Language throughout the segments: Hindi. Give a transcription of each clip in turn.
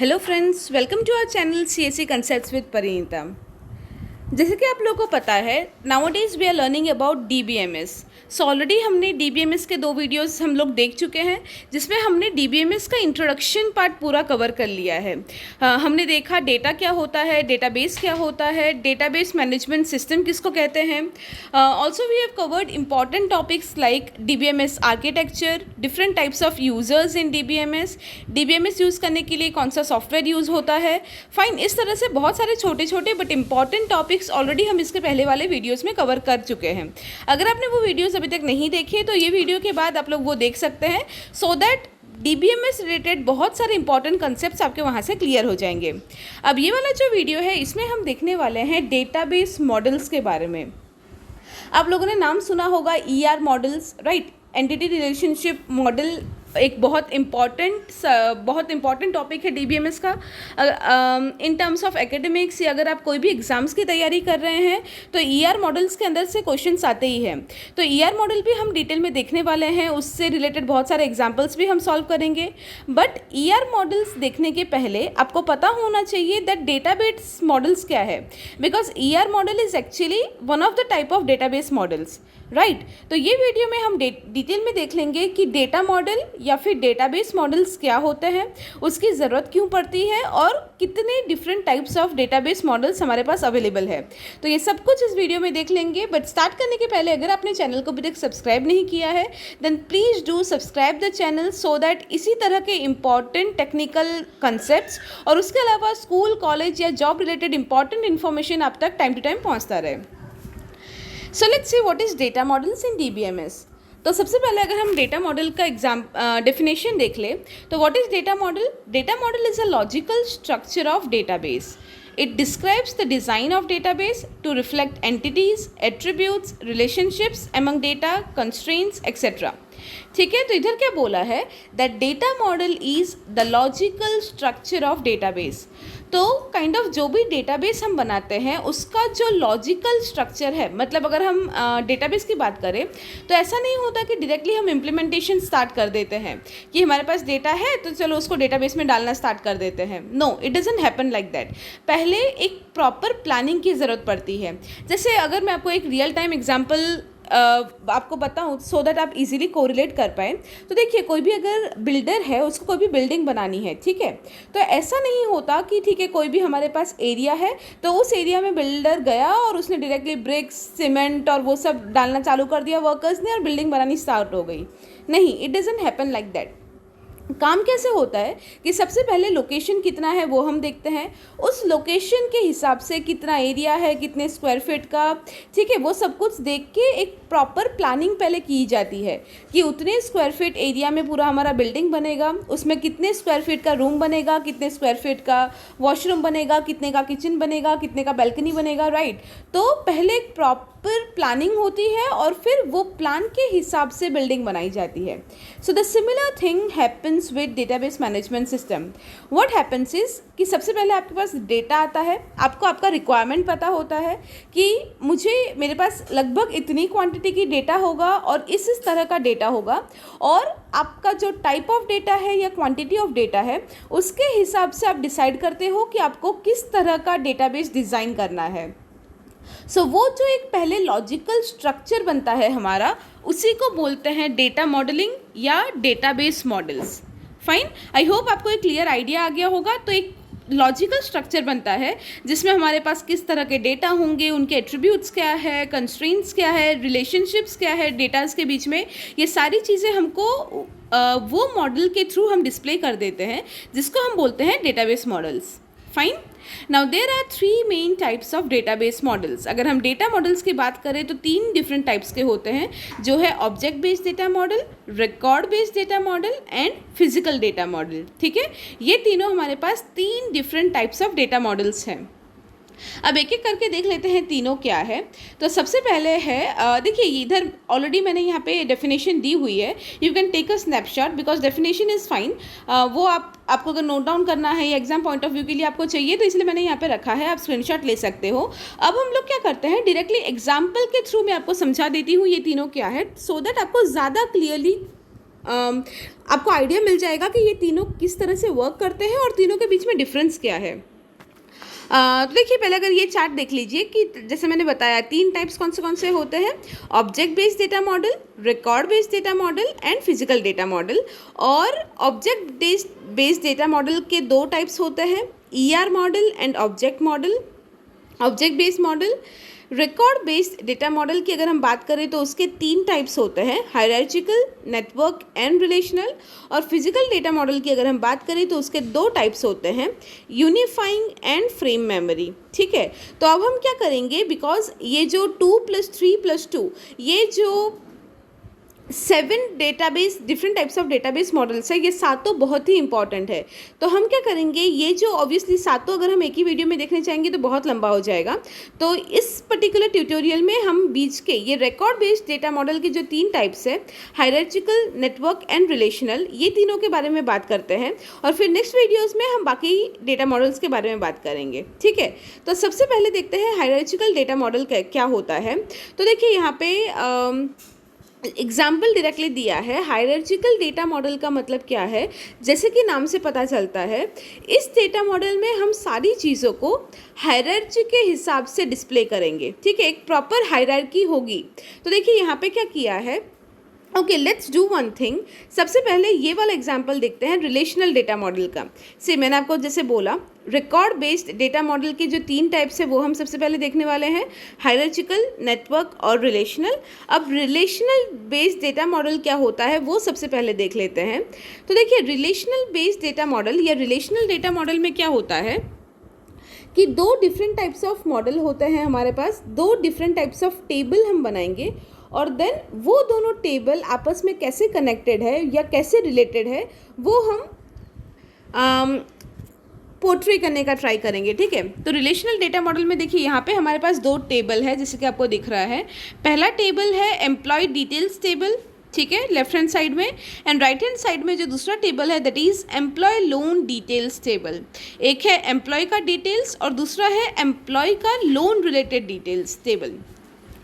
Hello friends, welcome to our channel CSE concepts with Parinita. जैसे कि आप लोगों को पता है, nowadays we are learning about DBMS। So already हमने DBMS के 2 वीडियोस हम लोग देख चुके हैं, जिसमें हमने DBMS का इंट्रोडक्शन पार्ट पूरा कवर कर लिया है। हमने देखा डेटा क्या होता है, डेटाबेस क्या होता है, डेटाबेस मैनेजमेंट सिस्टम किसको कहते हैं। Also we have covered important topics like DBMS architecture, different types of users in DBMS use करने के लिए कौन सा सॉफ्टवेयर यूज़ होता है। फाइन, इस तरह से बहुत सारे छोटे छोटे बट इंपॉर्टेंट टॉपिक्स ऑलरेडी हम इसके पहले वाले वीडियोस में कवर कर चुके हैं। अगर आपने वो वीडियोस अभी तक नहीं देखे तो ये वीडियो के बाद आप लोग वो देख सकते हैं, सो दैट DBMS रिलेटेड बहुत सारे इंपॉर्टेंट कंसेप्ट्स आपके वहाँ से क्लियर हो जाएंगे। अब ये वाला जो वीडियो है, इसमें हम देखने वाले हैं डेटाबेस मॉडल्स के बारे में। आप लोगों ने नाम सुना होगा ER models, right. Entity relationship model एक बहुत इंपॉर्टेंट टॉपिक है DBMS का। इन टर्म्स ऑफ एकेडमिक्स या अगर आप कोई भी एग्जाम्स की तैयारी कर रहे हैं तो ER मॉडल्स के अंदर से क्वेश्चंस आते ही हैं। तो ER मॉडल भी हम डिटेल में देखने वाले हैं, उससे रिलेटेड बहुत सारे एग्जाम्पल्स भी हम सॉल्व करेंगे। बट ER मॉडल्स देखने के पहले आपको पता होना चाहिए दैट डेटाबेस मॉडल्स क्या है, because ER model is actually one of the type of database models, right. तो ये वीडियो में हम डिटेल में देख लेंगे कि डेटा मॉडल या फिर डेटाबेस मॉडल्स क्या होते हैं, उसकी ज़रूरत क्यों पड़ती है और कितने different types of database models हमारे पास अवेलेबल है। तो ये सब कुछ इस वीडियो में देख लेंगे। बट स्टार्ट करने के पहले अगर आपने चैनल को अभी तक सब्सक्राइब नहीं किया है then please do subscribe the channel, so that इसी तरह के इंपॉर्टेंट टेक्निकल कंसेप्ट्स और उसके अलावा स्कूल, कॉलेज या जॉब रिलेटेड इंपॉर्टेंट इन्फॉर्मेशन आप तक टाइम टू टाइम पहुँचता रहे। So let's see what is data models in DBMS। तो सबसे पहले अगर हम डेटा मॉडल का डेफिनेशन देख ले तो what is data model? Data model is a logical structure of database. It describes the design of database to reflect entities, attributes, relationships among data, constraints, etc. ठीक है, तो इधर क्या बोला है? That data model is the logical structure of database. तो काइंड ऑफ जो भी डेटाबेस हम बनाते हैं उसका जो लॉजिकल स्ट्रक्चर है, मतलब अगर हम डेटाबेस की बात करें तो ऐसा नहीं होता कि डायरेक्टली हम इम्प्लीमेंटेशन स्टार्ट कर देते हैं कि हमारे पास डेटा है तो चलो उसको डेटाबेस में डालना स्टार्ट कर देते हैं। No, it doesn't happen like that. पहले एक प्रॉपर प्लानिंग की ज़रूरत पड़ती है। जैसे अगर मैं आपको एक रियल टाइम एग्जाम्पल आपको बताऊँ सो दैट आप इजीली कोरिलेट कर पाएँ, तो देखिए कोई भी अगर बिल्डर है, उसको कोई भी बिल्डिंग बनानी है, ठीक है, तो ऐसा नहीं होता कि ठीक है कोई भी हमारे पास एरिया है तो उस एरिया में बिल्डर गया और उसने डायरेक्टली ब्रिक्स, सीमेंट और वो सब डालना चालू कर दिया वर्कर्स ने और बिल्डिंग बनानी स्टार्ट हो गई। नहीं, it doesn't happen like that. काम कैसे होता है कि सबसे पहले लोकेशन कितना है वो हम देखते हैं, उस लोकेशन के हिसाब से कितना एरिया है, कितने स्क्वायर फीट का, ठीक है, वो सब कुछ देख के एक प्रॉपर प्लानिंग पहले की जाती है कि उतने स्क्वायर फीट एरिया में पूरा हमारा बिल्डिंग बनेगा, उसमें कितने स्क्वायर फीट का रूम बनेगा, कितने स्क्वायर फीट का वॉशरूम बनेगा, कितने का किचन बनेगा, कितने का बैल्कनी बनेगा, राइट। तो पहले एक प्रॉपर प्लानिंग होती है और फिर वो प्लान के हिसाब से बिल्डिंग बनाई जाती है। So the similar thing happens with database management system. What happens is कि सबसे पहले आपके पास डेटा आता है, आपको आपका रिक्वायरमेंट पता होता है कि मेरे पास लगभग इतनी क्वांटिटी की डेटा होगा और इस तरह का डेटा होगा, और आपका जो टाइप ऑफ डेटा है या क्वांटिटी ऑफ डेटा है उसके हिसाब से आप डिसाइड करते हो कि आपको किस तरह का डेटाबेस डिज़ाइन करना है। सो वो जो एक पहले लॉजिकल स्ट्रक्चर बनता है हमारा, उसी को बोलते हैं डेटा मॉडलिंग या database models. Fine, I hope आपको एक क्लियर आइडिया आ गया होगा। तो एक लॉजिकल स्ट्रक्चर बनता है जिसमें हमारे पास किस तरह के डेटा होंगे, उनके एट्रीब्यूट्स क्या है, कंस्ट्रेंट्स क्या है, रिलेशनशिप्स क्या है डेटास के बीच में, ये सारी चीज़ें हमको वो मॉडल के थ्रू हम डिस्प्ले कर देते हैं, जिसको हम बोलते हैं database models. Fine, now there are 3 main types of database models. अगर हम डेटा मॉडल्स की बात करें तो 3 डिफरेंट टाइप्स के होते हैं, जो है object based data model, record based data model and physical data model. ठीक है, ये तीनों हमारे पास 3 different types of data models हैं। अब एक एक करके देख लेते हैं तीनों क्या है। तो सबसे पहले है, देखिए इधर ऑलरेडी मैंने यहाँ पे डेफिनेशन दी हुई है, you can take a snapshot because definition is fine. वो आपको अगर नोट डाउन करना है या एग्जाम पॉइंट ऑफ व्यू के लिए आपको चाहिए तो इसलिए मैंने यहाँ पे रखा है, आप स्क्रीनशॉट ले सकते हो। अब हम लोग क्या करते हैं, डायरेक्टली एग्जाम्पल के थ्रू मैं आपको समझा देती हूँ ये तीनों क्या है, सो दैट आपको ज़्यादा क्लियरली आपको आइडिया मिल जाएगा कि ये तीनों किस तरह से वर्क करते हैं और तीनों के बीच में डिफरेंस क्या है। तो देखिए पहले अगर ये चार्ट देख लीजिए कि जैसे मैंने बताया 3 टाइप्स कौन से होते हैं, object based data model, record based data model and physical data model. और ऑब्जेक्ट बेस्ड डेटा मॉडल के 2 टाइप्स होते हैं, ER model and object model, object based model. Record based data model की अगर हम बात करें तो उसके 3 टाइप्स होते हैं, हायरार्चिकल, नेटवर्क एंड रिलेशनल। और फिजिकल डेटा मॉडल की अगर हम बात करें तो उसके 2 टाइप्स होते हैं, यूनिफाइंग एंड फ्रेम मेमोरी। ठीक है, तो अब हम क्या करेंगे, बिकॉज ये जो 2+3+2 ये जो 7 database different types of database models है, ये सातों बहुत ही इंपॉर्टेंट है। तो हम क्या करेंगे, ये जो ऑब्वियसली सातों अगर हम एक ही वीडियो में देखने चाहेंगे तो बहुत लंबा हो जाएगा। तो इस पर्टिकुलर ट्यूटोरियल में हम बीच के ये रिकॉर्ड बेस्ड डेटा मॉडल के जो 3 टाइप्स है, हायरार्चिकल, नेटवर्क एंड रिलेशनल, ये तीनों के बारे में बात करते हैं। और फिर नेक्स्ट वीडियोज़ में हम बाकी डेटा मॉडल्स के बारे में बात करेंगे। ठीक है, तो सबसे पहले देखते हैं हायरार्चिकल डेटा मॉडल क्या होता है। तो देखिए यहाँ पे एग्जाम्पल डायरेक्टली दिया है। हायरार्चिकल डेटा मॉडल का मतलब क्या है, जैसे कि नाम से पता चलता है, इस डेटा मॉडल में हम सारी चीज़ों को हायरार्ची के हिसाब से डिस्प्ले करेंगे। ठीक है, एक प्रॉपर हायरार्की होगी। तो देखिए यहाँ पे क्या किया है, okay let's do one thing. सबसे पहले ये वाला एग्जाम्पल देखते हैं रिलेशनल डेटा मॉडल का। से मैंने आपको जैसे बोला, रिकॉर्ड बेस्ड डेटा मॉडल के जो 3 टाइप्स है वो हम सबसे पहले देखने वाले हैं, हायरार्चिकल, नेटवर्क और रिलेशनल। अब रिलेशनल बेस्ड डेटा मॉडल क्या होता है वो सबसे पहले देख लेते हैं। तो देखिए रिलेशनल बेस्ड डेटा मॉडल या रिलेशनल डेटा मॉडल में क्या होता है कि 2 डिफरेंट टाइप्स ऑफ मॉडल होते हैं हमारे पास, 2 डिफरेंट टाइप्स ऑफ टेबल हम बनाएंगे और देन वो दोनों टेबल आपस में कैसे कनेक्टेड है या कैसे रिलेटेड है वो हम पोर्ट्रे करने का ट्राई करेंगे। ठीक है, तो रिलेशनल डेटा मॉडल में देखिए यहाँ पे हमारे पास 2 टेबल है जैसे कि आपको दिख रहा है। पहला टेबल है एम्प्लॉय डिटेल्स टेबल, ठीक है, लेफ्ट हैंड साइड में, एंड राइट हैंड साइड में जो दूसरा टेबल है that is employee loan details table. एक है एम्प्लॉय का डिटेल्स और दूसरा है एम्प्लॉय का लोन रिलेटेड डिटेल्स टेबल।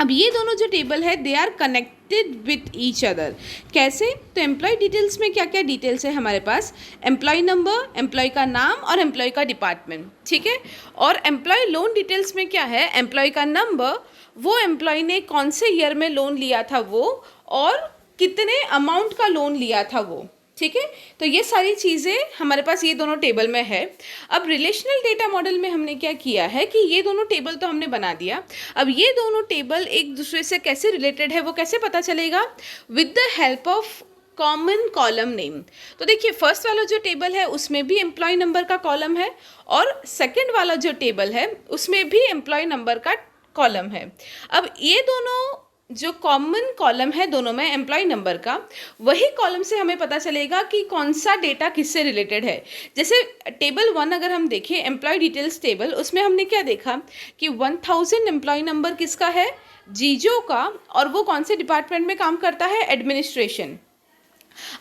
अब ये दोनों जो टेबल है they are connected with each other. कैसे, तो एम्प्लॉय डिटेल्स में क्या क्या डिटेल्स है हमारे पास, एम्प्लॉय नंबर, एम्प्लॉय का नाम और एम्प्लॉय का डिपार्टमेंट। ठीक है, और एम्प्लॉय लोन डिटेल्स में क्या है, एम्प्लॉय का नंबर, वो एम्प्लॉय ने कौन से ईयर में लोन लिया था वो, और कितने अमाउंट का लोन लिया था वो। ठीक है, तो ये सारी चीज़ें हमारे पास ये दोनों टेबल में है। अब रिलेशनल डेटा मॉडल में हमने क्या किया है कि ये दोनों टेबल तो हमने बना दिया। अब ये दोनों टेबल एक दूसरे से कैसे रिलेटेड है वो कैसे पता चलेगा, with the help of common column name. तो देखिए फर्स्ट वाला जो टेबल है उसमें भी एम्प्लॉय नंबर का कॉलम है और सेकेंड वाला जो टेबल है उसमें भी एम्प्लॉय नंबर का कॉलम है। अब ये दोनों जो कॉमन कॉलम है दोनों में एम्प्लॉय नंबर का, वही कॉलम से हमें पता चलेगा कि कौन सा डेटा किससे रिलेटेड है। जैसे टेबल 1 अगर हम देखें एम्प्लॉय डिटेल्स टेबल, उसमें हमने क्या देखा कि 1000 एम्प्लॉय नंबर किसका है, जीजो का, और वो कौन से डिपार्टमेंट में काम करता है, एडमिनिस्ट्रेशन।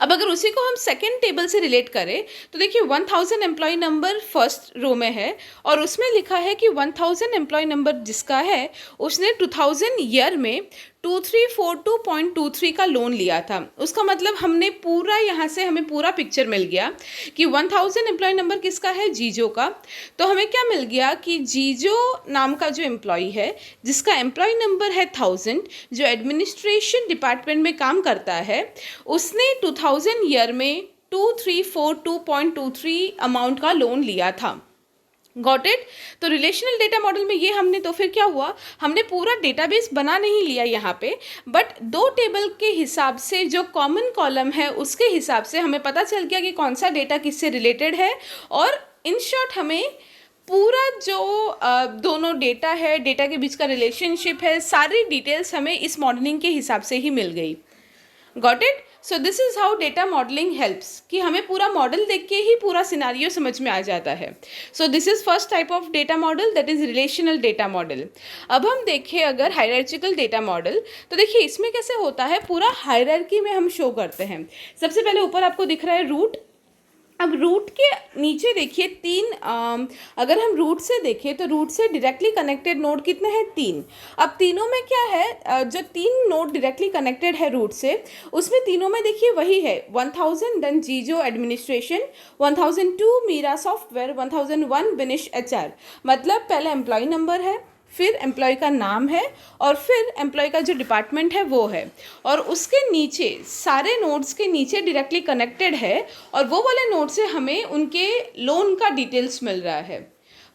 अब अगर उसी को हम सेकेंड टेबल से रिलेट करें तो देखिए 1000 एम्प्लॉय नंबर फर्स्ट रो में है और उसमें लिखा है कि 1000 एम्प्लॉय नंबर जिसका है उसने 2000 ईयर में 2342.23 का लोन लिया था। उसका मतलब हमने पूरा यहाँ से हमें पूरा पिक्चर मिल गया कि 1000 एम्प्लॉय नंबर किसका है, जीजो का। तो हमें क्या मिल गया कि जीजो नाम का जो एम्प्लॉय है जिसका एम्प्लॉय नंबर है 1000, जो एडमिनिस्ट्रेशन डिपार्टमेंट में काम करता है, उसने 2000 ईयर में 2342.23 अमाउंट का लोन लिया था। Got it. तो रिलेशनल डेटा मॉडल में ये हमने तो फिर क्या हुआ, हमने पूरा डेटाबेस बना नहीं लिया यहाँ पे, बट 2 टेबल के हिसाब से जो कॉमन कॉलम है उसके हिसाब से हमें पता चल गया कि कौन सा डेटा किससे रिलेटेड है। और इन शॉर्ट हमें पूरा जो दोनों डेटा है, डेटा के बीच का रिलेशनशिप है, सारी डिटेल्स हमें इस मॉडलिंग के हिसाब से ही मिल गई। Got it. So this is how data modelling helps, कि हमें पूरा मॉडल देख के ही पूरा सिनारियो समझ में आ जाता है। So this is first type of data model, that is relational data model. अब हम देखें अगर हायरार्चिकल डेटा मॉडल, तो देखिए इसमें कैसे होता है, पूरा हायरार्की में हम शो करते हैं। सबसे पहले ऊपर आपको दिख रहा है रूट, अब रूट के नीचे देखिए तीन, अगर हम रूट से देखें तो रूट से डायरेक्टली कनेक्टेड नोड कितने हैं? 3। अब तीनों में क्या है, जो 3 नोड डायरेक्टली कनेक्टेड है रूट से, उसमें तीनों में देखिए वही है 1000 डन Jijo administration, 1002 Meera software, 1001 Binish HR। मतलब पहले एम्प्लॉय नंबर है, फिर एम्प्लॉय का नाम है, और फिर एम्प्लॉय का जो डिपार्टमेंट है वो है, और उसके नीचे सारे नोड्स के नीचे डायरेक्टली कनेक्टेड है, और वो वाले नोड से हमें उनके लोन का डिटेल्स मिल रहा है।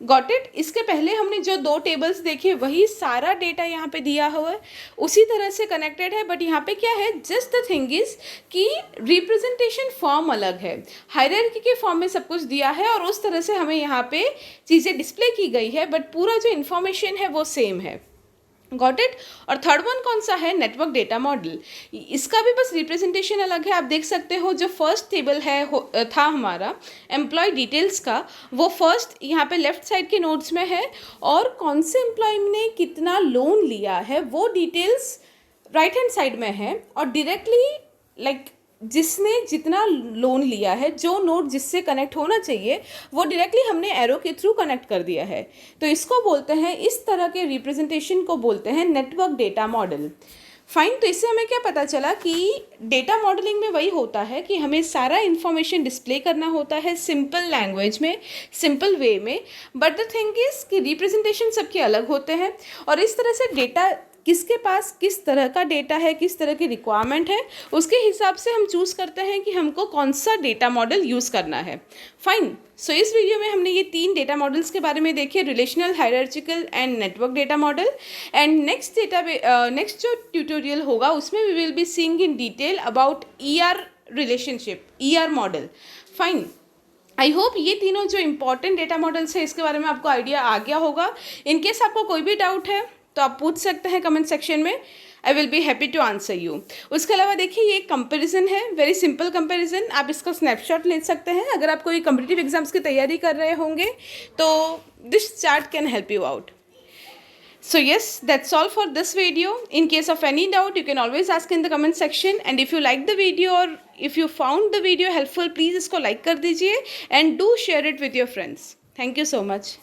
Got it? इसके पहले हमने जो 2 टेबल्स देखे वही सारा डेटा यहाँ पे दिया हुआ है, उसी तरह से कनेक्टेड है, बट यहाँ पे क्या है, जस्ट द थिंग इज कि रिप्रेजेंटेशन फॉर्म अलग है। हायरार्की के फॉर्म में सब कुछ दिया है और उस तरह से हमें यहाँ पे चीज़ें डिस्प्ले की गई है, बट पूरा जो इन्फॉर्मेशन है वो सेम है। Got it? और थर्ड वन कौन सा है? Network data model. इसका भी बस रिप्रेजेंटेशन अलग है। आप देख सकते हो जो फर्स्ट टेबल है था हमारा एम्प्लॉय डिटेल्स का, वो फर्स्ट यहाँ पे लेफ्ट साइड के नोड्स में है, और कौन से एम्प्लॉय ने कितना लोन लिया है वो डिटेल्स राइट हैंड साइड में है, और डायरेक्टली लाइक जिसने जितना लोन लिया है, जो नोड जिससे कनेक्ट होना चाहिए, वो डायरेक्टली हमने एरो के थ्रू कनेक्ट कर दिया है। तो इसको बोलते हैं, इस तरह के रिप्रेजेंटेशन को बोलते हैं नेटवर्क डेटा मॉडल। फाइन। तो इससे हमें क्या पता चला कि डेटा मॉडलिंग में वही होता है कि हमें सारा इन्फॉर्मेशन डिस्प्ले करना होता है सिंपल लैंग्वेज में, सिंपल वे में, बट द थिंग इज कि रिप्रेजेंटेशन सबके अलग होते हैं, और इस तरह से डेटा किसके पास किस तरह का डेटा है, किस तरह की रिक्वायरमेंट है, उसके हिसाब से हम चूज़ करते हैं कि हमको कौन सा डेटा मॉडल यूज़ करना है। फाइन। सो इस वीडियो में हमने ये 3 डेटा मॉडल्स के बारे में देखे, relational, hierarchical and network data model. And next जो ट्यूटोरियल होगा उसमें we will be seeing in detail about ER relationship, ER model. Fine. I hope ये तीनों जो इंपॉर्टेंट डेटा मॉडल्स है इसके बारे में आपको आइडिया आ गया होगा। इनकेस आपको कोई भी डाउट है तो आप पूछ सकते हैं कमेंट सेक्शन में। I will be happy to answer you. उसके अलावा देखिए ये कंपैरिजन है, वेरी सिंपल कंपैरिजन। आप इसका स्नैपशॉट ले सकते हैं अगर आप कोई कॉम्पिटिटिव एग्जाम्स की तैयारी कर रहे होंगे, तो this chart can help you out. So yes, that's all for this video. In case of any doubt, you can always ask in the comment section. And if you like the video or if you found the video helpful, please इसको like कर दीजिए and do share it with your friends. Thank you so much.